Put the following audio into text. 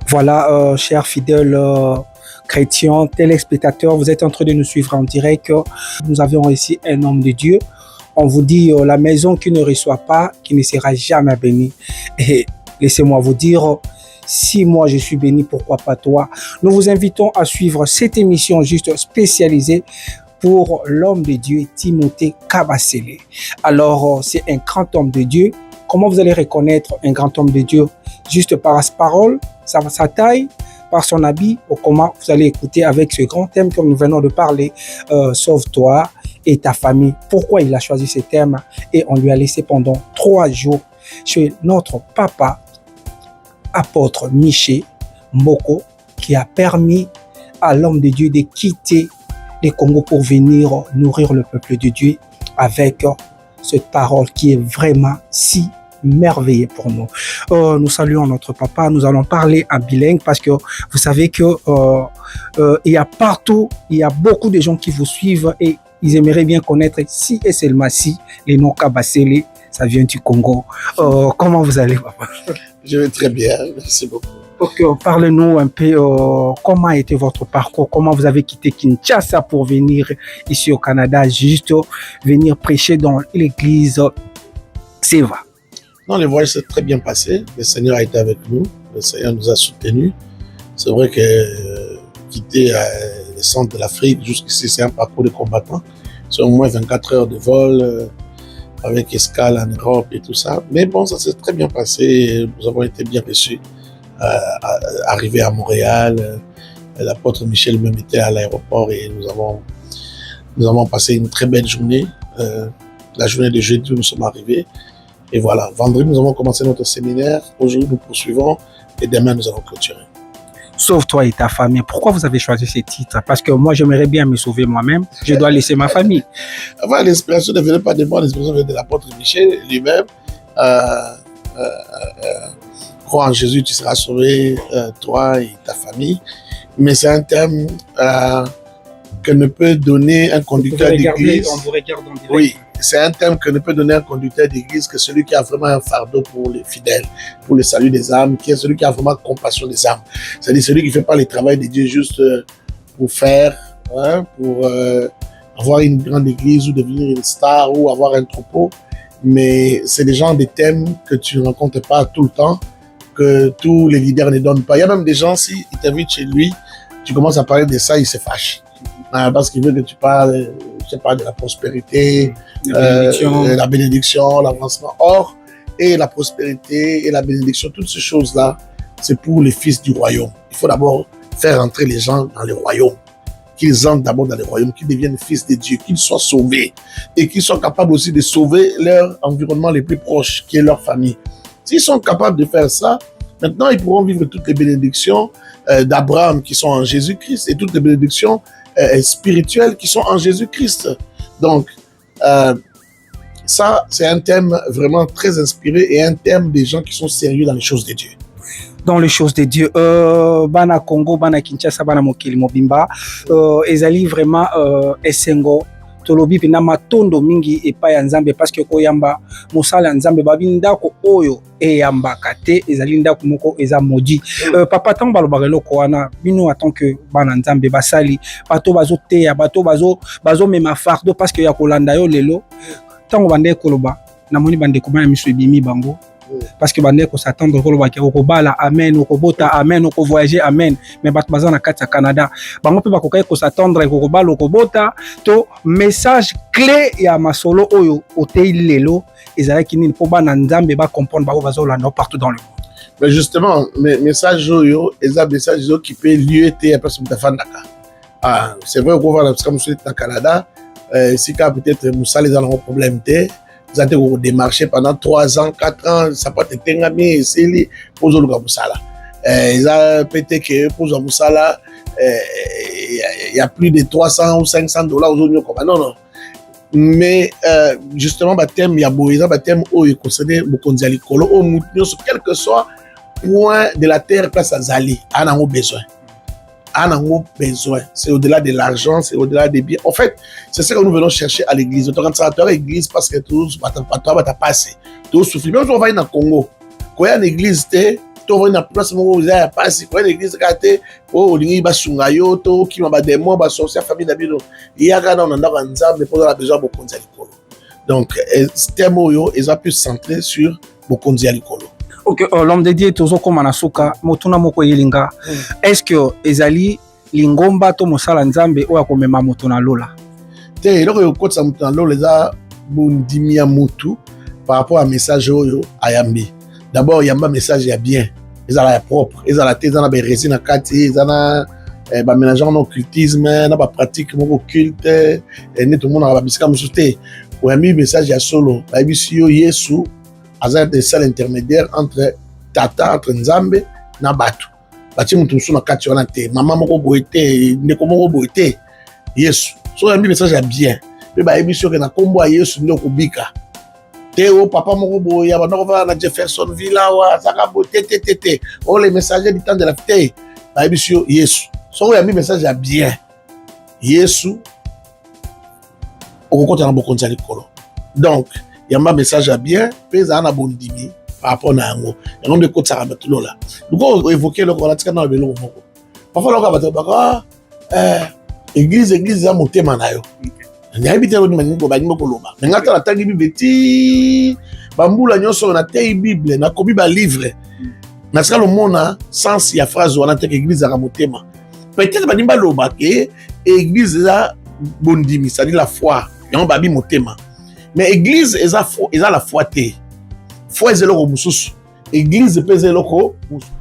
Voilà, chers fidèles chrétiens, téléspectateurs, vous êtes en train de nous suivre en direct. Nous avons ici un homme de Dieu. On vous dit la maison qui ne reçoit pas, qui ne sera jamais bénie. Et laissez-moi vous dire, si moi je suis béni, pourquoi pas toi? Nous vous invitons à suivre cette émission juste spécialisée pour l'homme de Dieu, Timothée Kabasele. Alors, c'est un grand homme de Dieu. Comment vous allez reconnaître un grand homme de Dieu? Juste par sa parole, sa taille, par son habit, ou comment vous allez écouter avec ce grand thème que nous venons de parler, sauve-toi et ta famille. Pourquoi il a choisi ce thème? Et on lui a laissé pendant 3 jours chez notre papa, apôtre Miché Mboko, qui a permis à l'homme de Dieu de quitter le Congo pour venir nourrir le peuple de Dieu avec cette parole qui est vraiment si merveilleux pour nous. Nous saluons notre papa. Nous allons parler en bilingue parce que vous savez que il y a partout, il y a beaucoup de gens qui vous suivent et ils aimeraient bien connaître si et seulement si les noms Kabasele, ça vient du Congo. Comment vous allez, papa? Je vais très bien, merci beaucoup. Ok, parlez-nous un peu comment a été votre parcours, comment vous avez quitté Kinshasa pour venir ici au Canada, juste venir prêcher dans l'église Seva. Non, le voyage s'est très bien passé. Le Seigneur a été avec nous. Le Seigneur nous a soutenus. C'est vrai que quitter le centre de l'Afrique jusqu'ici, c'est un parcours de combattant. C'est au moins 24 heures de vol avec escale en Europe et tout ça. Mais bon, ça s'est très bien passé. Nous avons été bien reçus. Arrivé à Montréal, l'apôtre Michel même était à l'aéroport et nous avons passé une très belle journée. La journée de jeudi, nous sommes arrivés. Et voilà, vendredi, nous avons commencé notre séminaire. Aujourd'hui, nous poursuivons et demain, nous allons clôturer. Sauve-toi et ta famille. Pourquoi vous avez choisi ce titre? Parce que moi, j'aimerais bien me sauver moi-même. Je dois laisser ma famille. Avant, l'inspiration ne venait pas de moi, l'inspiration venait de l'apôtre Michel lui-même. Crois en Jésus, tu seras sauvé, toi et ta famille. Mais c'est un thème que ne peut donner un conducteur d'église. On vous regarde en direct. Oui. C'est un thème que ne peut donner un conducteur d'église que celui qui a vraiment un fardeau pour les fidèles, pour le salut des âmes, qui est celui qui a vraiment compassion des âmes. C'est-à-dire celui qui ne fait pas le travail de Dieu juste pour faire, hein, pour avoir une grande église ou devenir une star ou avoir un troupeau. Mais c'est des genres de thèmes que tu ne rencontres pas tout le temps, que tous les leaders ne donnent pas. Il y a même des gens, s'ils t'invitent chez lui, tu commences à parler de ça, ils se fâchent. Parce qu'il veut que tu parles, je sais pas, de la prospérité, la bénédiction, l'avancement. Or, et la prospérité et la bénédiction, toutes ces choses-là, c'est pour les fils du royaume. Il faut d'abord faire entrer les gens dans le royaume, qu'ils entrent d'abord dans le royaume, qu'ils deviennent fils de Dieu, qu'ils soient sauvés et qu'ils soient capables aussi de sauver leur environnement le plus proche, qui est leur famille. S'ils sont capables de faire ça, maintenant ils pourront vivre toutes les bénédictions d'Abraham qui sont en Jésus-Christ et toutes les bénédictions spirituelles qui sont en Jésus-Christ. Donc, ça, c'est un thème vraiment très inspiré et un thème des gens qui sont sérieux dans les choses de Dieu. Dans les choses de Dieu, bana Congo, bana Kinshasa, bana mokili mobimba, ezali vraiment esengo tolobi pina matondo mingi epai ya Nzambe parce que koyamba mosala Nzambe babi ndako oyo eyambaka te ezali ndako moko eza maudit. Papa tango balobaka eloko wana bino atant que bana Nzambe basali bato bazoteya bato bazomema fardo parce que ya kolanda yo lelo tango bande koloba namoni bande kobana miso ebimi bango. Parce que bande ko s'attendre ko lobaki ko bala amen ko bota amen ko voyager amen mais bat bazana kati ya Canada bango pe bakokai ko s'attendre ko bala ko bota to message clé ya masolo oyo otei lelo ezalaki nini po bana Nzambe ba comprendre ba bazolanda partout dans le monde. Mais justement message oyo eza message qui peut lieu te parce que tafandaka. C'est vrai qu'on va parce que monsieur au Canada si peut-être musali dans un problème te vous avez démarché pendant 3 ans, 4 ans, ça peut être tengami, c'est pour le Moussala. Ils ont pété que pour le Moussala, il y a plus de 300 ou 500 dollars aujourd'hui. Non. Mais justement, il y a beaucoup de thèmes où il concerne beaucoup de Kolo, quel que soit point de la terre, place à Zali, on a besoin. On a besoin. C'est au-delà de l'argent, c'est au-delà des biens. En fait, c'est ce que nous venons chercher à l'église. Quand on est à l'église, parce que tous, pas passé. Tous souffrent. Même si on va dans le Congo, quand il y a une église, to na place moko za passe pour l'église kate o lingi basunga yo to ki ma ba démon ba sorcier famille na bino yaka na ndaka nzambe pour la besoin bokonzi ya likolo. Donc thème yo eza plus centré sur bokonzi ya likolo. OK, l'homme de Dieu tozo koma na suka motuna moko yelinga. Est-ce que ezali lingomba to mosala nzambe oya komema moto na lola? Te eloko yo kotsa moto na lola eza bondimi ya mutu par rapport à message oyo ayambi. D'abord yamba message ya bien, ezala ya propre, ezala te ezana ba résine na kati, ezana ba mélangeant no occultisme, na ba pratique moko occulte, ne tout le monde ba bisika musuté. Oyambi message ya solo, ba bisio Yesu aza de seul intermédiaire entre tata entre nzambe na batu. Bati mutu musu na kati wana te, mama moko boete, ndeko moko boete. Yesu. So oyambi message ya bien. Pe ba bisio ke na kombo ya Yesu ndoko bika. Théo, papa moko boya, bano va na Jeffersonville wa saka boté tété. Oh les messagers du temps de la fête. Ba bisio Yesu. So ya mi message ya bien. Yesu okokota na bokonza likolo. Donc, yamba message ya bien, pesa na bondimi par rapport na yango. Yango de kota ka batulola. Donc évoquer le ko tika na belo moko. Parfois loka bataba église ya motema na yo. Nyabi te ni maniko banimo koloba. Ngata la tangi bible ti bambula nyonso na te bible na kobi ba livre. Na sala mona sens ya phrase wana te église ya motema. Peut-être banimba loba ke église la bondimi, c'est-à-dire la foi. Yango babi motema. Mais église eza la foi te. Foi ezelo ko mususu. Église peze loko mususu.